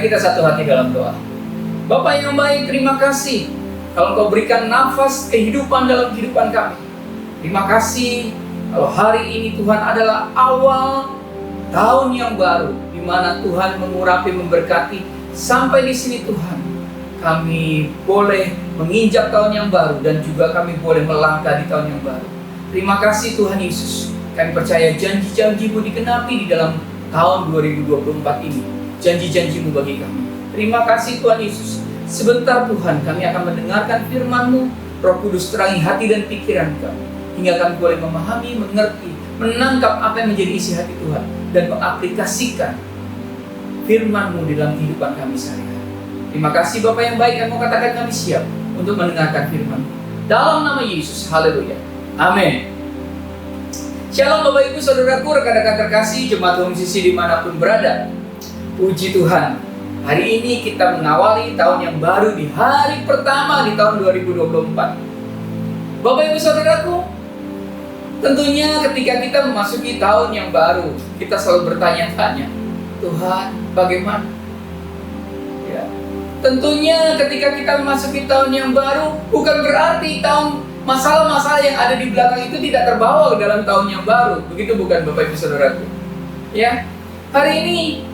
Mari kita satu hati dalam doa. Bapa yang baik, terima kasih kalau Engkau berikan nafas kehidupan dalam kehidupan kami. Terima kasih kalau hari ini Tuhan adalah awal tahun yang baru, di mana Tuhan mengurapi, memberkati. Sampai di sini Tuhan, kami boleh menginjak tahun yang baru dan juga kami boleh melangkah di tahun yang baru. Terima kasih Tuhan Yesus. Kami percaya janji-janji-Mu digenapi di dalam tahun 2024 ini. Janji-janji-Mu bagi kami. Terima kasih Tuhan Yesus. Sebentar Tuhan, kami akan mendengarkan firman-Mu. Roh Kudus terangi hati dan pikiran kami, hingga kami boleh memahami, mengerti, menangkap apa yang menjadi isi hati Tuhan, dan mengaplikasikan firman-Mu di dalam kehidupan kami sehari-hari. Terima kasih Bapa yang baik, yang mau katakan kami siap untuk mendengarkan firman-Mu. Dalam nama Yesus, haleluya. Amin. Shalom Bapak Ibu Saudaraku, rekan-rekan terkasih, jemaat Home CC dimanapun berada. Puji Tuhan, hari ini kita mengawali tahun yang baru di hari pertama di tahun 2024. Bapak Ibu Saudaraku, tentunya ketika kita memasuki tahun yang baru, kita selalu bertanya-tanya, Tuhan, bagaimana? Ya. Tentunya ketika kita memasuki tahun yang baru, bukan berarti masalah-masalah yang ada di belakang itu tidak terbawa ke dalam tahun yang baru. Begitu bukan Bapak Ibu Saudaraku? Ya. Hari ini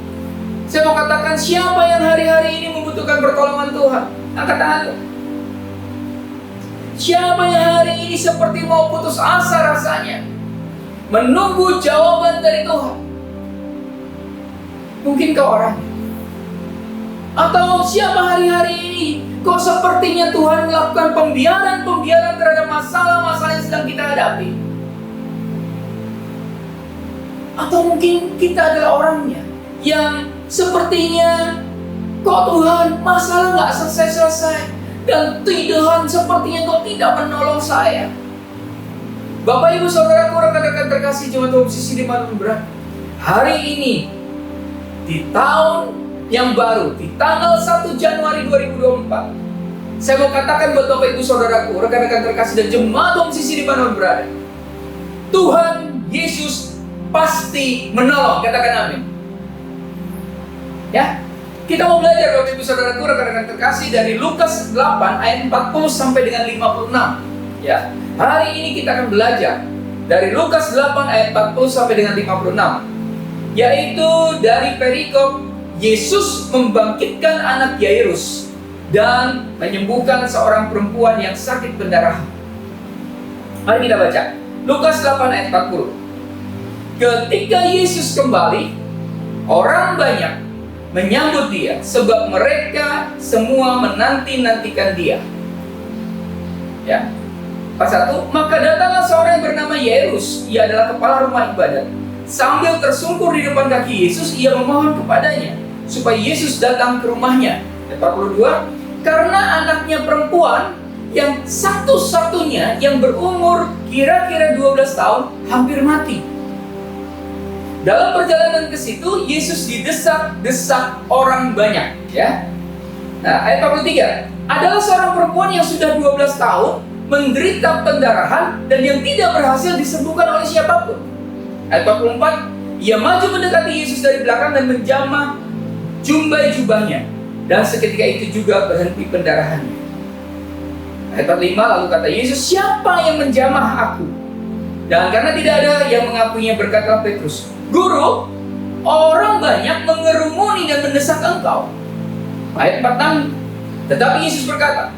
saya mau katakan, siapa yang hari-hari ini membutuhkan pertolongan Tuhan? Angkat tangan. Siapa yang hari ini seperti mau putus asa rasanya, menunggu jawaban dari Tuhan? Mungkin kau orangnya. Atau siapa hari-hari ini kok sepertinya Tuhan melakukan pembiaran terhadap masalah-masalah yang sedang kita hadapi? Atau mungkin kita adalah orangnya yang sepertinya kok Tuhan masalah gak selesai-selesai, dan Tuhan sepertinya kok tidak menolong saya. Bapak Ibu Saudaraku, rekan-rekan terkasih, jemaat Home CC dimanapun berada, hari ini di tahun yang baru, di tanggal 1 Januari 2024, saya mau katakan buat Bapak Ibu Saudaraku, rekan-rekan terkasih dan jemaat Home CC dimanapun berada, Tuhan Yesus pasti menolong. Katakan amin. Ya, kita mau belajar Bapak Ibu Saudaraku, rekan-rekan terkasih, dari Lukas 8 ayat 40 sampai dengan 56. Ya, hari ini kita akan belajar dari Lukas 8 ayat 40 sampai dengan 56, yaitu dari perikop Yesus membangkitkan anak Yairus dan menyembuhkan seorang perempuan yang sakit pendarahan. Mari kita baca Lukas 8 ayat 40. Ketika Yesus kembali, orang banyak menyambut dia, sebab mereka semua menanti-nantikan dia. Ya. Pasal 1, maka datanglah seorang yang bernama Yairus, ia adalah kepala rumah ibadat. Sambil tersungkur di depan kaki Yesus, ia memohon kepadanya supaya Yesus datang ke rumahnya. 42, karena anaknya perempuan yang satu-satunya yang berumur kira-kira 12 tahun hampir mati. Dalam perjalanan ke situ, Yesus didesak-desak orang banyak, ya. Nah, ayat 43, adalah seorang perempuan yang sudah 12 tahun menderita pendarahan dan yang tidak berhasil disembuhkan oleh siapapun. Ayat 44, ia maju mendekati Yesus dari belakang dan menjamah jumbai jubahnya, dan seketika itu juga berhenti pendarahannya. Ayat 45, lalu kata Yesus, siapa yang menjamah aku? Dan karena tidak ada yang mengakuinya, berkata Petrus, Guru, orang banyak mengerumuni dan mendesak engkau. Ayat 46, tetapi Yesus berkata,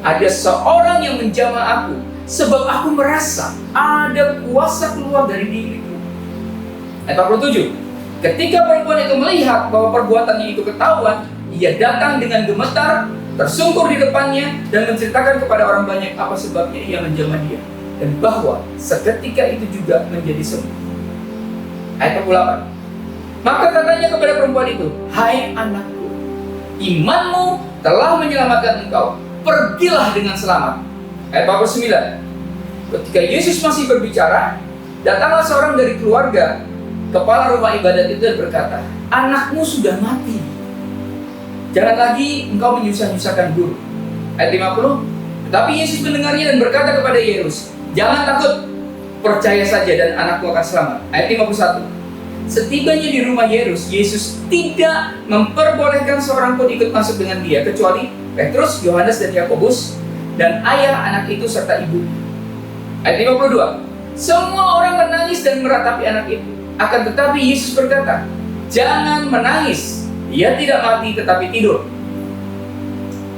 ada seorang yang menjamah aku, sebab aku merasa ada kuasa keluar dari diriku. Ayat 47, ketika perempuan itu melihat bahwa perbuatannya itu ketahuan, ia datang dengan gemetar, tersungkur di depannya, dan menceritakan kepada orang banyak apa sebabnya ia menjamah dia, dan bahwa seketika itu juga menjadi sembuh. Ayat 48, maka katanya kepada perempuan itu, hai anakku, imanmu telah menyelamatkan engkau, pergilah dengan selamat. Ayat 49, ketika Yesus masih berbicara, datanglah seorang dari keluarga kepala rumah ibadat itu dan berkata, anakmu sudah mati, jangan lagi engkau menyusah-nyusahkan guru. Ayat 50, tetapi Yesus mendengarnya dan berkata kepada Yairus, jangan takut, percaya saja dan anakmu akan selamat. Ayat 51, Setibanya di rumah Yairus, Yesus tidak memperbolehkan seorang pun ikut masuk dengan dia, kecuali Petrus, Yohanes, dan Yakobus, dan ayah anak itu serta ibu. Ayat 52. Semua orang menangis dan meratapi anak itu. Akan tetapi Yesus berkata, "Jangan menangis, dia tidak mati tetapi tidur."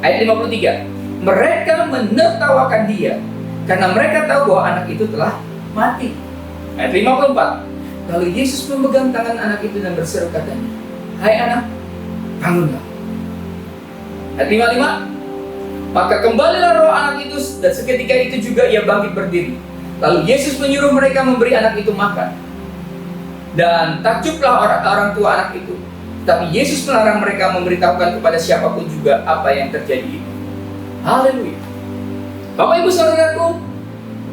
Ayat 53. Mereka menertawakan dia karena mereka tahu bahwa anak itu telah mati. Ayat 54. Lalu Yesus memegang tangan anak itu dan berseru katanya, "Hai anak, bangunlah." Ayat 55. Maka kembalilah roh anak itu, dan seketika itu juga ia bangkit berdiri. Lalu Yesus menyuruh mereka memberi anak itu makan. Dan takjublah orang tua anak itu. Tapi Yesus melarang mereka memberitahukan kepada siapapun juga apa yang terjadi itu. Haleluya. Bapak Ibu Saudaraku,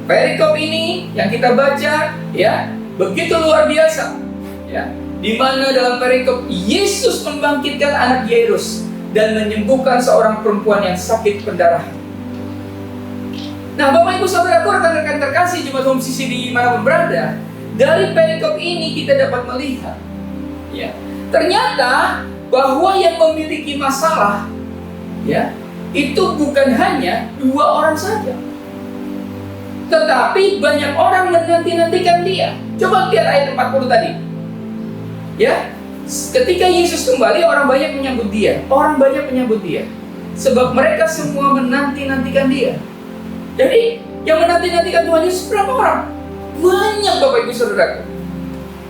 perikop ini yang kita baca, ya, begitu luar biasa, ya, di mana dalam perikop Yesus membangkitkan anak Yairus dan menyembuhkan seorang perempuan yang sakit pendarahan. Nah, Bapak Ibu Saudaraku, rekan-rekan terkasih jemaat Home CC di mana berada, dari perikop ini kita dapat melihat, ya, ternyata bahwa yang memiliki masalah, ya, itu bukan hanya 2 orang saja, tetapi banyak orang menanti-nantikan dia. Coba lihat ayat 40 tadi. Ya, ketika Yesus kembali, orang banyak menyambut dia. Orang banyak menyambut dia, sebab mereka semua menanti-nantikan dia. Jadi, yang menanti-nantikan Tuhan Yesus berapa orang? Banyak, Bapak Ibu Saudaraku.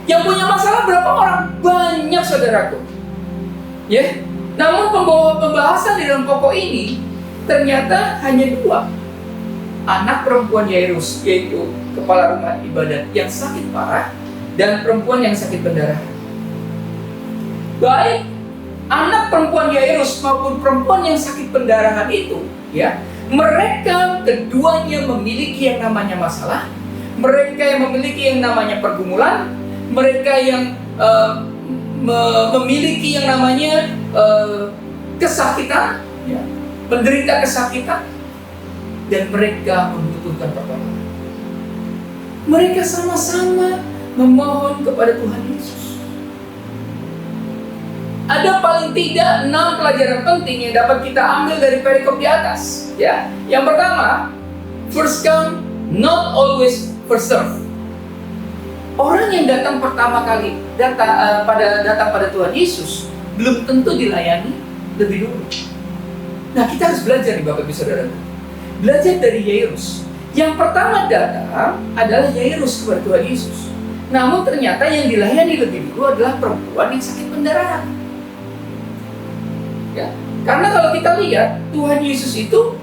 Yang punya masalah berapa orang? Banyak, saudaraku. Ya, namun pembahasan di dalam pokok ini ternyata hanya 2. Anak perempuan Yairus, yaitu kepala rumah ibadat yang sakit parah, dan perempuan yang sakit pendarahan. Baik anak perempuan Yairus maupun perempuan yang sakit pendarahan itu, ya, mereka keduanya memiliki yang namanya masalah, mereka yang memiliki yang namanya pergumulan, mereka yang memiliki yang namanya kesakitan, ya, menderita kesakitan, dan mereka membutuhkan pertolongan. Mereka sama-sama memohon kepada Tuhan Yesus. Ada paling tidak 6 pelajaran penting yang dapat kita ambil dari perikop di atas. Ya, yang pertama, first come, not always first serve. Orang yang datang pertama kali datang pada Tuhan Yesus belum tentu dilayani lebih dulu. Nah, kita harus belajar nih Bapak Ibu Saudara. Belajar dari Yairus. Yang pertama datang adalah Yairus kepada Tuhan Yesus. Namun ternyata yang dilayani lebih dulu adalah perempuan yang sakit pendarahan. Ya, karena kalau kita lihat Tuhan Yesus itu,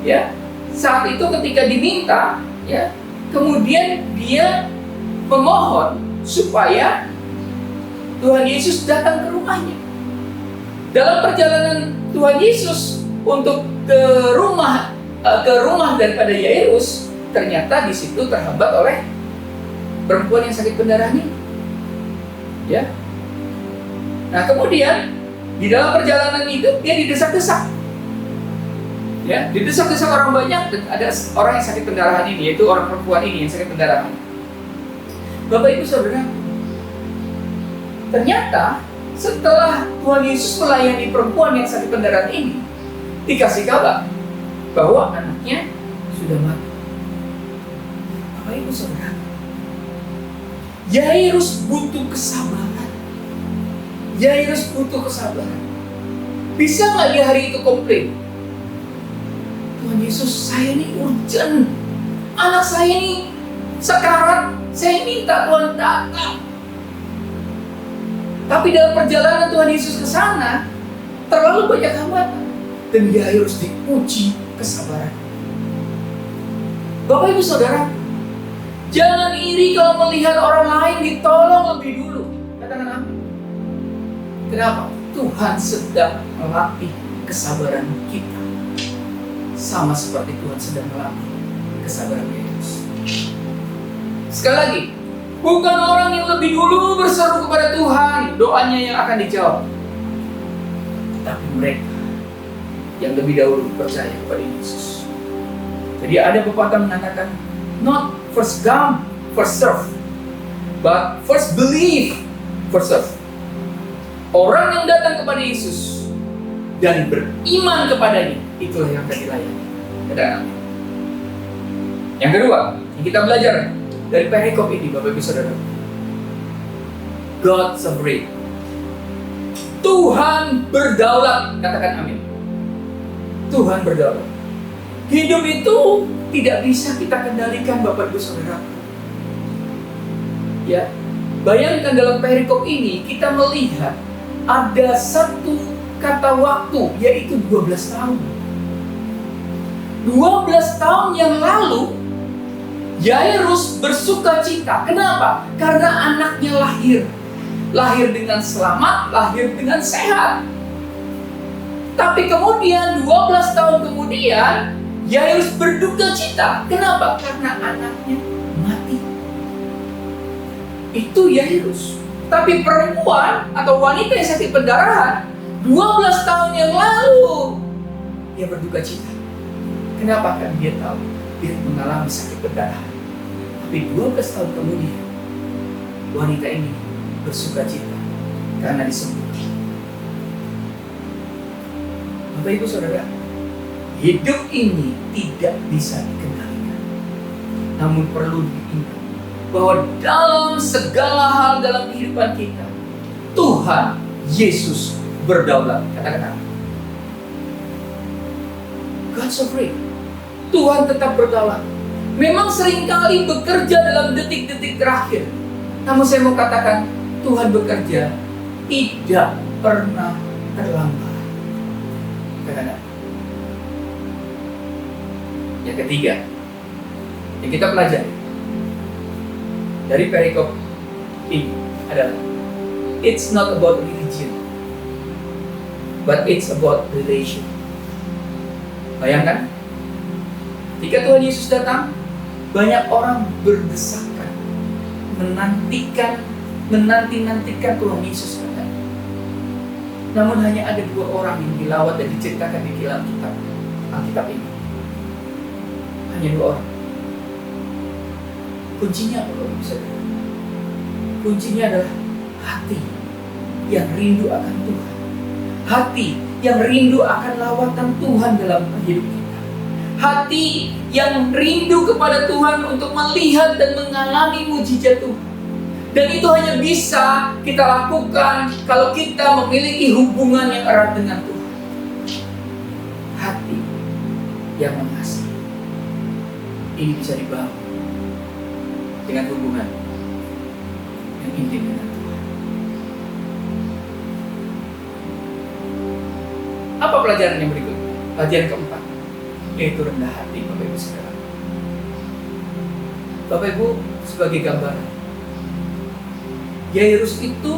ya, saat itu ketika diminta, ya, kemudian dia memohon supaya Tuhan Yesus datang ke rumahnya. Dalam perjalanan Tuhan Yesus untuk ke rumah daripada Yairus, ternyata di situ terhambat oleh perempuan yang sakit pendarahan ini. Ya. Nah, kemudian di dalam perjalanan itu dia didesak-desak. Ya, didesak-desak orang banyak, dan ada orang yang sakit pendarahan ini, yaitu orang perempuan ini yang sakit pendarahan. Bapak Ibu Saudara, ternyata setelah Tuhan Yesus melayani perempuan yang sakit pendarahan ini, dikasih kabar bahwa anaknya sudah mati. Bapak Ibu Saudara, Yairus butuh kesabaran. Yairus butuh kesabaran. Bisa nggak di hari itu komplain? Tuhan Yesus, saya ini urgent. Anak saya ini sekarat. Saya minta Tuhan datang. Tapi dalam perjalanan Tuhan Yesus ke sana, terlalu banyak hambatan. Dan Yairus diuji kesabaran. Bapak Ibu Saudara, jangan iri kalau melihat orang lain ditolong lebih dulu. Katakan amin. Kenapa? Tuhan sedang melatih kesabaran kita, sama seperti Tuhan sedang melatih kesabaran Yairus. Sekali lagi, bukan orang yang lebih dulu berseru kepada Tuhan, doanya yang akan dijawab, tapi mereka yang lebih dahulu percaya kepada Yesus. Jadi ada pepatah mengatakan, not first come, first serve. But first believe, first serve. Orang yang datang kepada Yesus dan beriman kepadanya, itulah yang akan dilayani. Yang kedua, yang kita belajar dari perikop ini, Bapak Ibu Saudara, God sovereign. Tuhan berdaulat, katakan amin. Tuhan berdaulat. Hidup itu tidak bisa kita kendalikan, Bapak Ibu Saudara. Ya, bayangkan dalam perikop ini kita melihat ada satu kata waktu, yaitu 12 tahun. 12 tahun yang lalu Yairus bersuka cita. Kenapa? Karena anaknya lahir. Lahir dengan selamat, lahir dengan sehat. Tapi kemudian 12 tahun kemudian Yairus berduka cita. Kenapa? Karena anaknya mati. Itu Yairus. Tapi perempuan atau wanita yang sakit pendarahan 12 tahun yang lalu dia berduka cita. Kenapa? Karena dia tahu dia mengalami sakit pendarahan. Tapi 12 tahun kemudian wanita ini bersuka cita karena disembuhkan. Bapak Ibu Saudara, hidup ini tidak bisa dikendalikan. Namun perlu diingat bahwa dalam segala hal dalam kehidupan kita, Tuhan Yesus berdaulat. Katakan amin. God sovereign. Tuhan tetap berdaulat. Memang seringkali bekerja dalam detik-detik terakhir. Namun saya mau katakan, Tuhan bekerja tidak pernah terlambat. Katakan. Yang ketiga, yang kita pelajari dari perikop ini adalah it's not about religion, but it's about relation. Bayangkan, ketika Tuhan Yesus datang, banyak orang berdesakan, menanti-nantikan Tuhan Yesus datang. Namun hanya ada 2 orang yang dilawat dan diceritakan di dalam Alkitab ini. Hanya 2 orang. Kuncinya apa, Bapak Ibu? Kuncinya adalah hati yang rindu akan Tuhan. Hati yang rindu akan lawatan Tuhan dalam hidup kita. Hati yang rindu kepada Tuhan untuk melihat dan mengalami mujizat Tuhan. Dan itu hanya bisa kita lakukan kalau kita memiliki hubungan yang erat dengan Tuhan. Hati yang mengasihi. Ini bisa dibangun dengan hubungan yang intim dengan Tuhan. Apa pelajaran yang berikut? Pelajaran keempat, yaitu rendah hati, Bapak Ibu sekalian. Bapak Ibu, sebagai gambaran, Yairus itu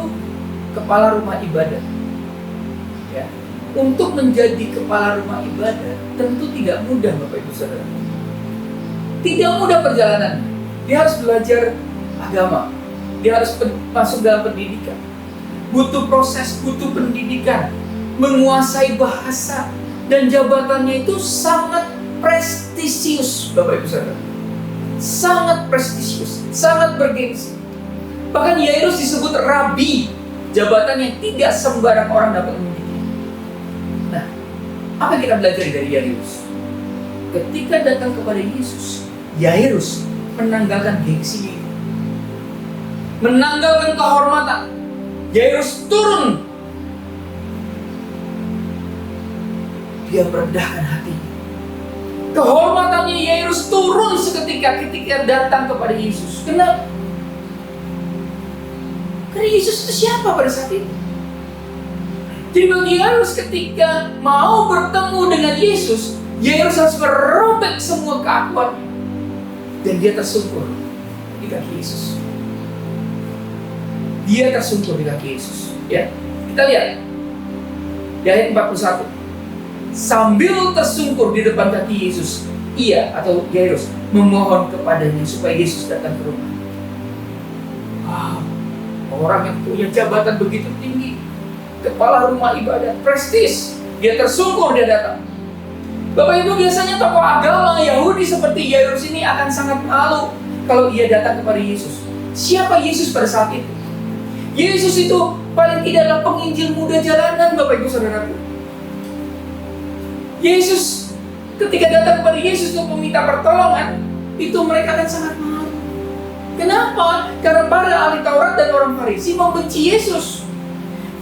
kepala rumah ibadah. Ya, untuk menjadi kepala rumah ibadah tentu tidak mudah, Bapak Ibu Saudara. Tidak mudah perjalanan. Dia harus belajar agama. Dia harus masuk dalam pendidikan. Butuh proses, butuh pendidikan. Menguasai bahasa. Dan jabatannya itu sangat prestisius, Bapak Ibu Saudara. Sangat prestisius, sangat bergengsi. Bahkan Yairus disebut rabi. Jabatan yang tidak sembarang orang dapat memiliki. Nah, apa yang kita belajar dari Yairus? Ketika datang kepada Yesus, Yairus menanggalkan gengsinya, menanggalkan kehormatan. Yairus turun. Dia merendahkan hatinya. Kehormatannya Yairus turun seketika ketika datang kepada Yesus. Kenapa? Karena Yesus itu siapa pada saat itu? Jadi bagi Yairus ketika mau bertemu dengan Yesus, Yairus harus merobek semua keakuannya. Dan dia tersungkur di kaki Yesus. Dia tersungkur di kaki Yesus. Ya, kita lihat di ayat 41. Sambil tersungkur di depan kaki Yesus, ia atau Yairus memohon kepadanya supaya Yesus datang ke rumah. Wow, orang yang punya jabatan begitu tinggi, kepala rumah ibadah, prestis, dia tersungkur, dia datang. Bapak Ibu, biasanya tokoh agama Yahudi seperti Yairus ini akan sangat malu kalau ia datang kepada Yesus. Siapa Yesus pada saat itu? Yesus itu paling tidaklah penginjil muda jalanan, Bapak Ibu Saudaraku. Yesus, ketika datang kepada Yesus untuk meminta pertolongan, itu mereka akan sangat malu. Kenapa? Karena para ahli Taurat dan orang Farisi membenci Yesus.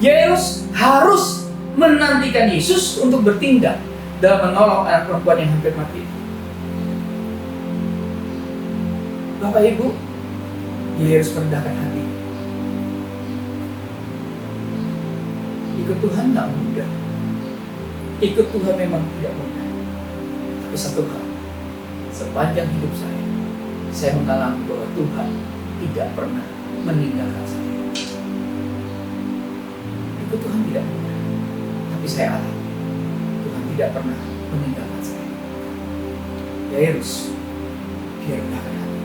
Yesus harus menantikan Yesus untuk bertindak dalam menolong anak perempuan yang hampir mati. Bapak Ibu, Yesus merendahkan hati. Ikut Tuhan tidak mudah. Ikut Tuhan memang tidak mudah. Tapi satu hal, sepanjang hidup saya mengalami bahwa Tuhan tidak pernah meninggalkan saya. Ikut Tuhan tidak mudah. Tapi saya alami Tuhan tidak pernah meninggalkan saya. Yairus, dia rendahkan hati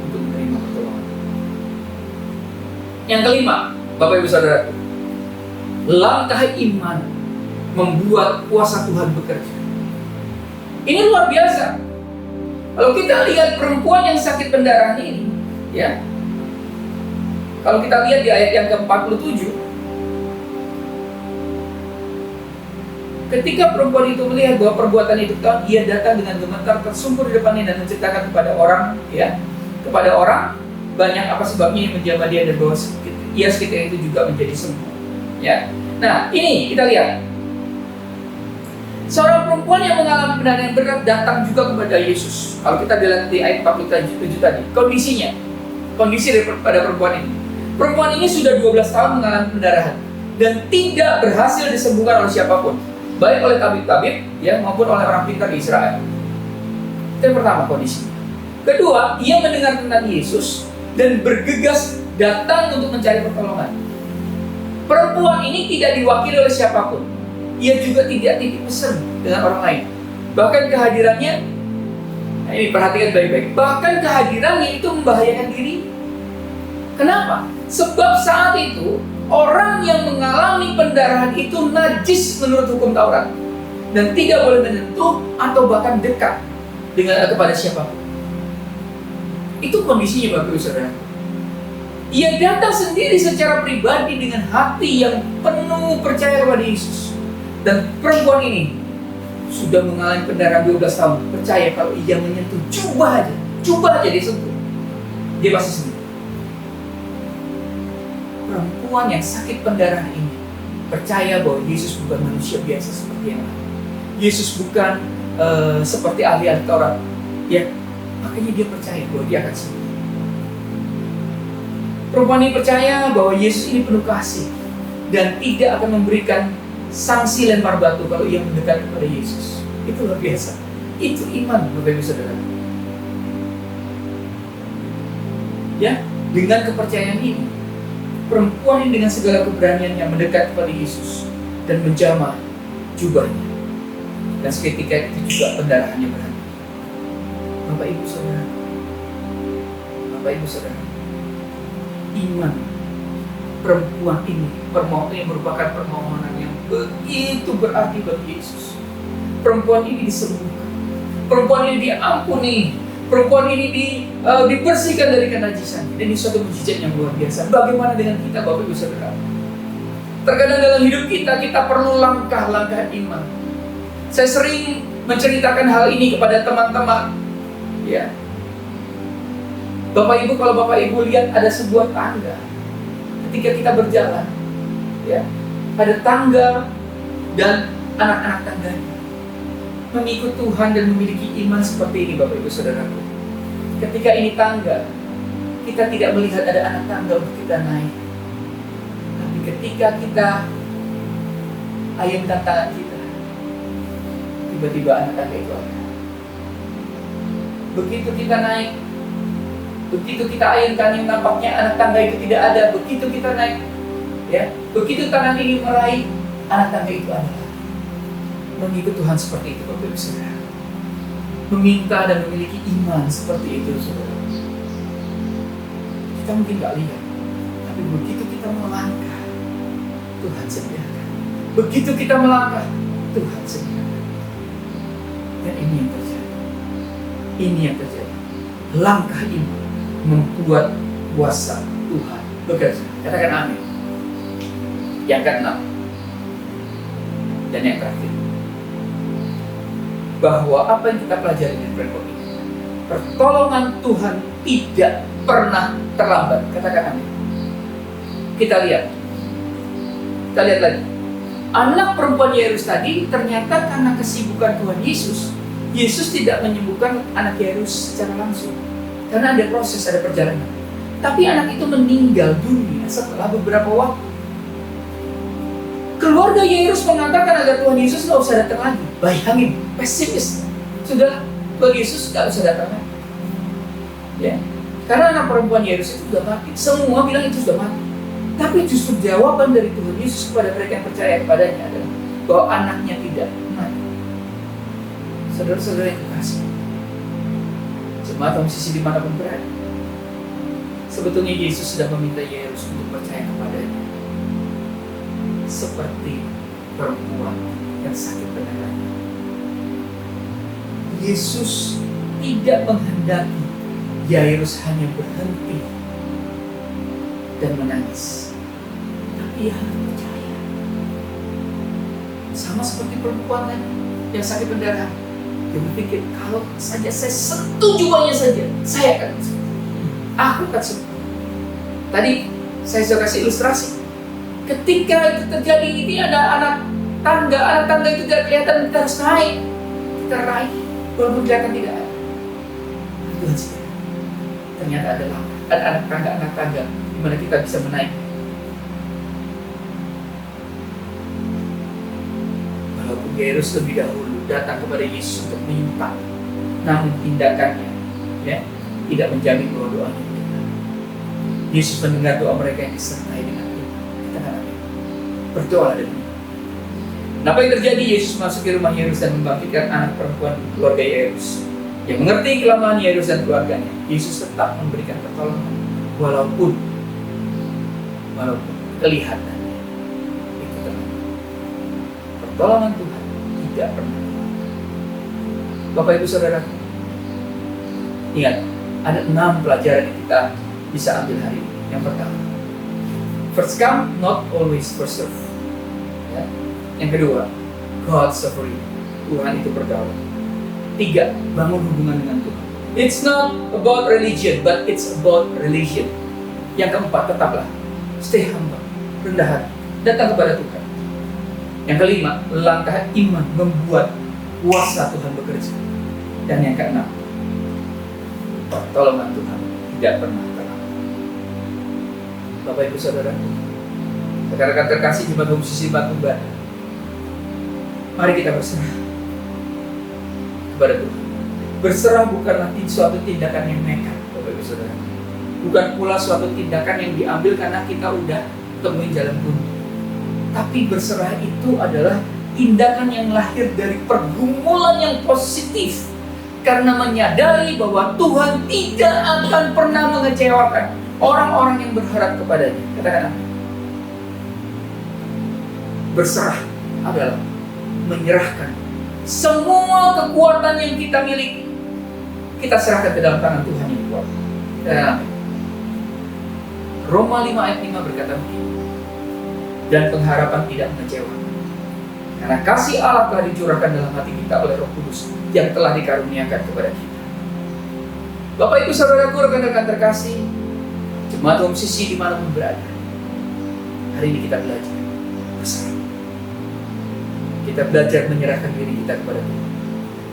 untuk menerima pertolongan. Yang kelima, Bapak Ibu Saudara, langkah iman membuat kuasa Tuhan bekerja. Ini luar biasa. Kalau kita lihat perempuan yang sakit pendarahan ini, ya. Kalau kita lihat di ayat yang ke-47, ketika perempuan itu melihat bahwa perbuatan itu tahu, ia datang dengan gemetar tersungkur di depannya dan menceritakan kepada orang, ya, kepada orang banyak apa sebabnya yang menjamah dia dan bahwa ia seketika itu juga menjadi sembuh. Ya. Nah, ini kita lihat. Seorang perempuan yang mengalami pendarahan yang berat datang juga kepada Yesus. Kalau kita lihat di ayat 47 tadi, kondisi daripada perempuan ini. Perempuan ini sudah 12 tahun mengalami pendarahan dan tidak berhasil disembuhkan oleh siapapun, baik oleh tabib-tabib ya maupun oleh orang pintar di Israel. Itu yang pertama kondisinya. Kedua, ia mendengar tentang Yesus dan bergegas datang untuk mencari pertolongan. Perempuan ini tidak diwakili oleh siapapun. Ia juga tidak titip pesan dengan orang lain. Bahkan kehadirannya, nah ini perhatikan baik-baik, bahkan kehadirannya itu membahayakan diri. Kenapa? Sebab saat itu orang yang mengalami pendarahan itu najis menurut hukum Taurat dan tidak boleh menyentuh atau bahkan dekat dengan kepada siapapun. Itu kondisinya, Bapak Ibu Saudara. Ia datang sendiri secara pribadi dengan hati yang penuh percaya kepada Yesus. Dan perempuan ini sudah mengalami pendarahan 12 tahun. Percaya kalau ia menyentuh, coba aja dia sentuh, dia pasti sembuh. Perempuan yang sakit pendarahan ini percaya bahwa Yesus bukan manusia biasa seperti yang lain. Yesus bukan seperti ahli-ahli Taurat. Ya, makanya dia percaya bahwa dia akan sembuh. Perempuan ini percaya bahwa Yesus ini penuh kasih dan tidak akan memberikan sanksi lempar batu kalau ia mendekat kepada Yesus. Itu luar biasa. Itu iman, Bapak Ibu Saudara. Ya, dengan kepercayaan ini, perempuan ini dengan segala keberaniannya mendekat kepada Yesus dan menjamah jubahnya. Dan seketika itu juga pendarahannya berhenti. Bapak Ibu Saudara, iman perempuan ini merupakan permohonan yang begitu berarti bagi Yesus. Perempuan ini disembuhkan, perempuan ini diampuni, perempuan ini dibersihkan dari kenajisan. Dan ini suatu mukjizat yang luar biasa. Bagaimana dengan kita, Bapak Ibu Saudara? Terkadang dalam hidup kita perlu langkah-langkah iman. Saya sering menceritakan hal ini kepada teman-teman. Ya, Bapak Ibu, kalau Bapak Ibu lihat ada sebuah tangga. Ketika kita berjalan, ya, ada tangga dan anak-anak tangganya. Mengikut Tuhan dan memiliki iman seperti ini, Bapak Ibu Saudaraku. Ketika ini tangga, kita tidak melihat ada anak tangga untuk kita naik. Tapi ketika kita ayunkan tangan kita, tiba-tiba anak tangga itu ada. Begitu kita naik, begitu kita ayunkan yang nampaknya anak tangga itu tidak ada, begitu kita naik, ya, begitu tangan ini meraih, anak tangga itu ada. Mengikut Tuhan seperti itu, Bapak Ibu Saudara. Meminta dan memiliki iman seperti itu, Saudara. Kita mungkin gak lihat, tapi begitu kita melangkah, Tuhan sediakan. Begitu kita melangkah, Tuhan sediakan. Dan ini yang terjadi. Langkah iman membuat kuasa Tuhan bekerja. Katakan amin. Yang keenam dan yang terakhir, bahwa apa yang kita pelajari dari perempuan ini, pertolongan Tuhan tidak pernah terlambat. Katakan amin. Kita lihat lagi. Anak perempuan Yairus tadi, ternyata karena kesibukan Tuhan Yesus, Yesus tidak menyembuhkan anak Yairus secara langsung, karena ada proses, ada perjalanan. Tapi anak itu meninggal dunia setelah beberapa waktu. Keluarga Yairus mengatakan agar Tuhan Yesus nggak usah datang lagi. Bayangin, pesimis. Sudah, Tuhan Yesus nggak usah datang lagi. Ya, karena anak perempuan Yairus itu sudah mati. Semua bilang itu sudah mati. Tapi justru jawaban dari Tuhan Yesus kepada mereka yang percaya kepadanya adalah bahwa anaknya tidak mati. Saudara-saudara yang kekasih, jemaat musisi dimanapun berada, sebetulnya Yesus sudah meminta Yairus untuk percaya kepadanya, seperti perempuan yang sakit pendarahan. Yesus tidak menghendaki Yairus hanya berhenti dan menangis, tapi ia harus percaya. Sama seperti perempuan tadi yang sakit pendarahan. Dia berpikir, kalau saja saya sentuh jubahnya saja, saya akan sembuh. Aku akan sembuh. Tadi saya sudah kasih ilustrasi. Ketika itu terjadi, ini ada anak tangga itu tidak kelihatan, kita harus naik, kita raih, walaupun kelihatan tidak ada. Itu saja. Ternyata ada anak tangga di mana kita bisa menaik. Walaupun Yairus lebih dahulu datang kepada Yesus untuk menyumpah, namun tindakannya tidak menjamin bahwa doanya benar. Yesus mendengar doa mereka yang disertai dengan doa. Berdoa demi. Apa yang terjadi? Yesus masuk ke rumah Yairus dan membangkitkan anak perempuan keluarga Yairus. Yang mengerti kelemahan Yairus dan keluarganya, Yesus tetap memberikan pertolongan walaupun kelihatannya itu terlambat. Pertolongan Tuhan tidak pernah terlambat. Bapak Ibu Saudara, ingat, ada 6 pelajaran yang kita bisa ambil hari ini. Yang pertama, first come, not always first serve. Ya. Yang kedua, God sovereign. Tuhan itu berdaulat. 3, bangun hubungan dengan Tuhan. It's not about religion, but it's about relation. Yang keempat, tetaplah stay humble, rendah hati, datang kepada Tuhan. Yang kelima, langkah iman membuat kuasa Tuhan bekerja. Dan yang keenam, pertolongan Tuhan tidak pernah terlambat. Bapak Ibu Saudara, rekan-rekan terkasih jemaat musisi Batu Bara, mari kita berserah kepada Tuhan. Berserah bukanlah suatu tindakan yang nekat, Bapak Ibu Saudara. Bukan pula suatu tindakan yang diambil karena kita udah temuin jalan buntu. Tapi berserah itu adalah tindakan yang lahir dari pergumulan yang positif, karena menyadari bahwa Tuhan tidak akan pernah mengecewakan orang-orang yang berharap kepadanya. Katakan amin. Berserah adalah menyerahkan semua kekuatan yang kita miliki, kita serahkan ke dalam tangan Tuhan yang kuat. Roma 5 ayat 5 berkata begini, dan pengharapan tidak mengecewakan, karena kasih Allah telah dicurahkan dalam hati kita oleh Roh Kudus yang telah dikaruniakan kepada kita. Bapak Ibu Saudaraku, rekan-rekan terkasih, jemaat musisi dimanapun berada, hari ini kita belajar berserah. Kita belajar menyerahkan diri kita kepada Tuhan.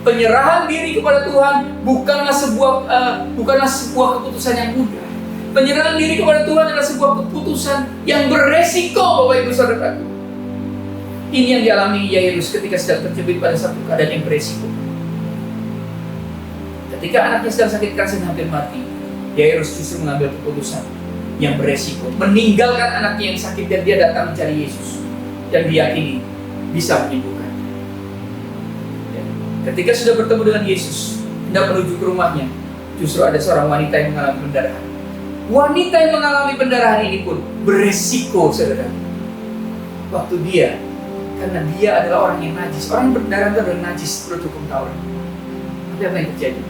Penyerahan diri kepada Tuhan bukanlah sebuah keputusan yang mudah. Penyerahan diri kepada Tuhan adalah sebuah keputusan yang beresiko, Bapak Ibu Saudaraku. Ini yang dialami Yairus ketika sedang terjepit pada satu keadaan yang beresiko. Ketika anaknya sedang sakit keras dan hampir mati, Yairus justru mengambil keputusan yang beresiko, meninggalkan anaknya yang sakit, dan dia datang mencari Yesus dan diyakini bisa menyembuhkan. Ketika sudah bertemu dengan Yesus, hendak menuju ke rumahnya, justru ada seorang wanita yang mengalami pendarahan. Wanita yang mengalami pendarahan ini pun beresiko, saudara. Waktu dia, karena dia adalah orang yang najis. Orang yang berdarah itu adalah najis menurut hukum Taurat. Tapi apa yang terjadi?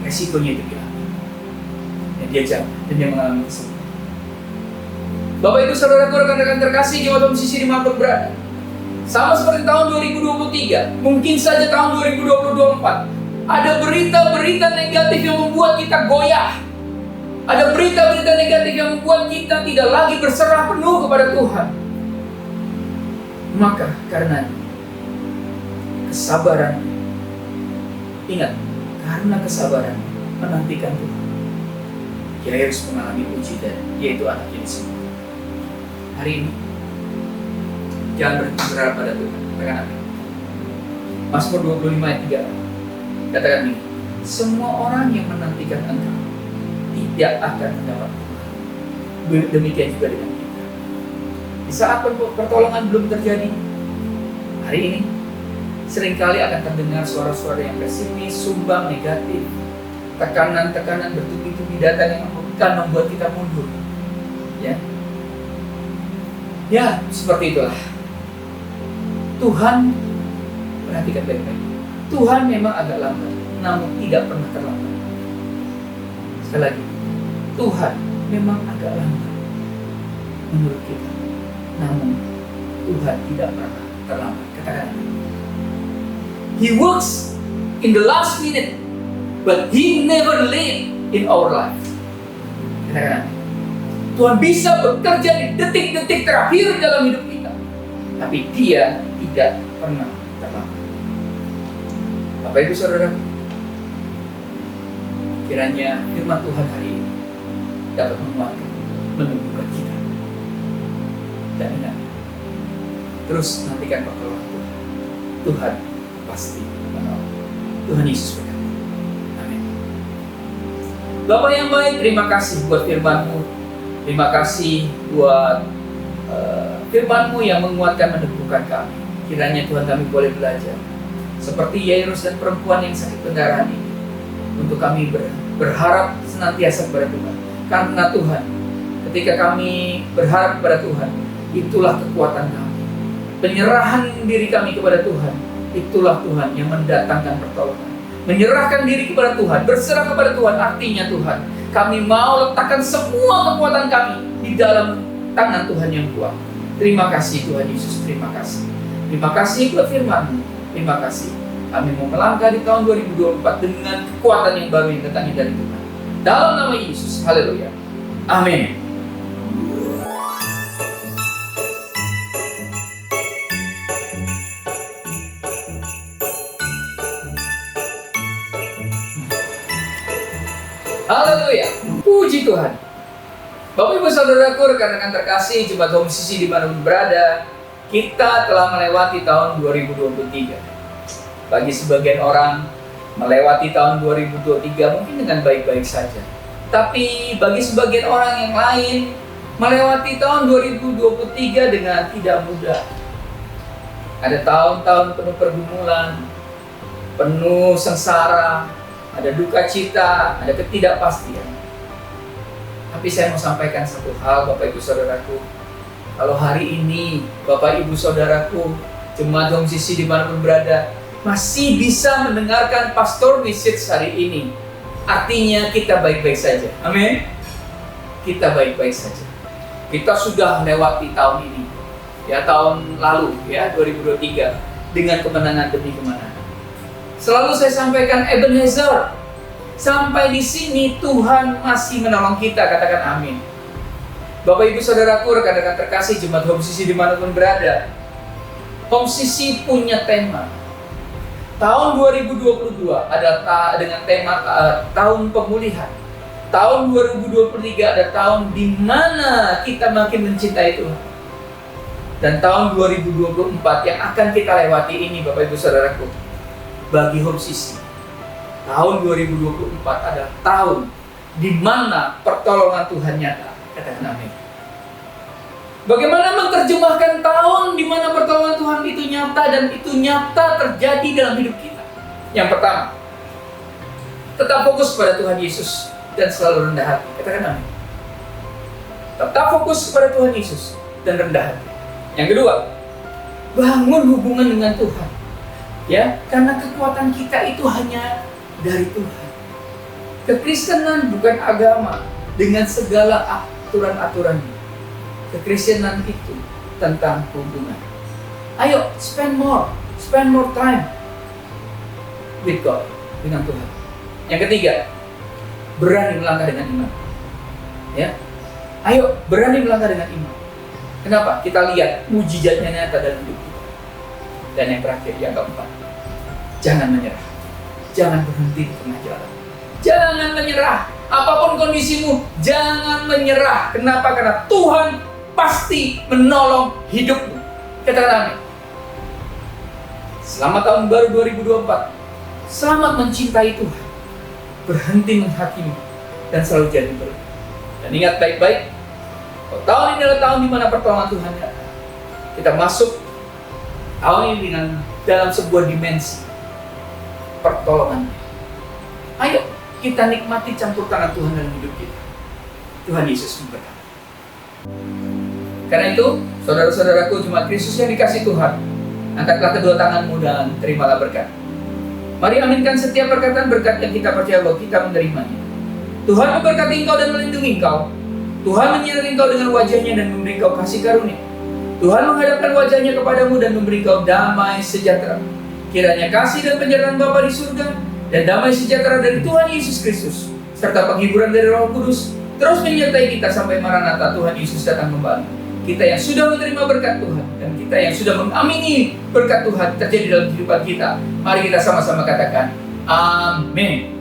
Resikonya itu diambil. dia jawab dan dia mengalami kesembuhan. Bapak Ibu Saudaraku, rekan-rekan terkasih, jemaat musisi dimanapun berada, sama seperti tahun 2023, mungkin saja tahun 2024, ada berita-berita negatif yang membuat kita goyah. Ada berita-berita negatif yang membuat kita tidak lagi berserah penuh kepada Tuhan. Maka karena kesabaran, ingat, karena kesabaran menantikan Tuhan, Yairus mengalami mujizat, yaitu anaknya disembuhkan. Hari ini jangan berhenti berharap pada Tuhan. Katakan amin. Mazmur 25 ayat 3 katakan ini, semua orang yang menantikan Engkau tidak akan mendapat Tuhan. Demikian juga dengan kita. Di saat pertolongan belum terjadi, hari ini seringkali akan terdengar suara-suara yang pesimis, sumbang, negatif, tekanan-tekanan bertubi-tubi datang yang akan membuat kita mundur. Ya, seperti itulah. Tuhan, perhatikan baik-baik. Tuhan memang agak lambat, namun tidak pernah terlambat. Sekali lagi, Tuhan memang agak lambat menurut kita, namun Tuhan tidak pernah terlambat. Katakan, He works in the last minute, but He never late in our life. Katakan, Tuhan bisa bekerja di detik-detik terakhir dalam hidup kita, tapi Dia tidak pernah terlambat. Bapak Ibu Saudara, kiranya firman Tuhan hari ini dapat menguatkan, menumbuhkan kita. Dan ingat, terus nantikan pertolongan Tuhan. Tuhan pasti menolong. Tuhan Yesus berkata. Amin. Bapak yang baik, terima kasih buat firman-Mu. Terima kasih buat firman-Mu yang menguatkan, meneguhkan kami. Kiranya Tuhan kami boleh belajar seperti Yairus dan perempuan yang sakit pendarahan ini, untuk kami berharap senantiasa kepada Tuhan. Karena Tuhan, ketika kami berharap kepada Tuhan, itulah kekuatan kami. Penyerahan diri kami kepada Tuhan, itulah Tuhan yang mendatangkan pertolongan. Menyerahkan diri kepada Tuhan, berserah kepada Tuhan, artinya Tuhan, kami mau letakkan semua kekuatan kami di dalam tangan Tuhan yang kuat. Terima kasih Tuhan Yesus, terima kasih. Terima kasih buat firman-Mu, terima kasih. Kami mau melangkah di tahun 2024 dengan kekuatan yang baru yang datangnya dari Tuhan. Dalam nama Yesus, haleluya. Amin. Haleluya, puji Tuhan. Bapak Ibu Saudaraku, rekan-rekan terkasih, jemaat Home Sisi dimanapun berada, kita telah melewati tahun 2023. Bagi sebagian orang, melewati tahun 2023 mungkin dengan baik-baik saja. Tapi bagi sebagian orang yang lain, melewati tahun 2023 dengan tidak mudah. Ada tahun-tahun penuh pergumulan, penuh sengsara, ada duka cita, ada ketidakpastian. Tapi saya mau sampaikan satu hal, Bapak Ibu Saudaraku. Kalau hari ini Bapak Ibu Saudaraku, jemaat Home Sisi dimanapun berada, masih bisa mendengarkan Pastor Message hari ini, artinya kita baik-baik saja. Amin. Kita baik-baik saja. Kita sudah lewati tahun ini, ya, tahun lalu, ya, 2023, dengan kemenangan demi kemenangan. Selalu saya sampaikan, Ebenezer, sampai di sini Tuhan masih menolong kita. Katakan amin. Bapak Ibu Saudaraku, rekan-rekan terkasih, jemaat Home Sisi dimanapun berada, Home Sisi punya tema. Tahun 2022 adalah dengan tema tahun pemulihan. Tahun 2023 ada tahun di mana kita makin mencintai Tuhan. Dan tahun 2024 yang akan kita lewati ini, Bapak Ibu Saudaraku, bagi Home Sisi, tahun 2024 adalah tahun di mana pertolongan Tuhan nyata. Katakan amin. Bagaimana menerjemahkan tahun di mana pertolongan Tuhan itu nyata dan itu nyata terjadi dalam hidup kita? Yang pertama, tetap fokus pada Tuhan Yesus dan selalu rendah hati. Katakan amin. Tetap fokus pada Tuhan Yesus dan rendah hati. Yang kedua, bangun hubungan dengan Tuhan. Ya, karena kekuatan kita itu hanya dari Tuhan. Kekristenan bukan agama, dengan segala aturan-aturannya. Kekristenan itu tentang hubungan. Ayo, spend more time with God, dengan Tuhan. Yang ketiga, berani melangkah dengan iman. Ya, ayo berani melangkah dengan iman. Kenapa? Kita lihat mujizatnya nyata dalam hidup kita. Dan yang terakhir, yang keempat, jangan menyerah. Jangan berhenti di tengah jalan. Jangan menyerah. Apapun kondisimu, jangan menyerah. Kenapa? Karena Tuhan pasti menolong hidupmu. Katakan amin. Selamat tahun baru 2024. Selamat mencintai Tuhan. Berhenti menghakimi dan selalu jadi berkat. Dan ingat baik-baik, tahun ini adalah tahun di mana pertolongan Tuhan datang. Kita masuk tahun ini dalam sebuah dimensi pertolongan. Ayo kita nikmati campur tangan Tuhan dalam hidup kita. Tuhan Yesus memberkati. Karena itu, saudara-saudaraku jemaat Kristus yang dikasih Tuhan, angkatlah kedua tanganmu dan terimalah berkat. Mari aminkan setiap perkataan berkat yang kita percaya bahwa kita menerimanya. Tuhan memberkati engkau dan melindungi engkau. Tuhan menyinari engkau dengan wajahnya dan memberi engkau kasih karunia. Tuhan menghadapkan wajahnya kepadamu dan memberi engkau damai sejahtera. Kiranya kasih dan penyertaan Bapa di surga dan damai sejahtera dari Tuhan Yesus Kristus serta penghiburan dari Roh Kudus terus menyertai kita sampai Maranatha Tuhan Yesus datang kembali. Kita yang sudah menerima berkat Tuhan dan kita yang sudah mengamini berkat Tuhan terjadi dalam kehidupan kita, mari kita sama-sama katakan amin.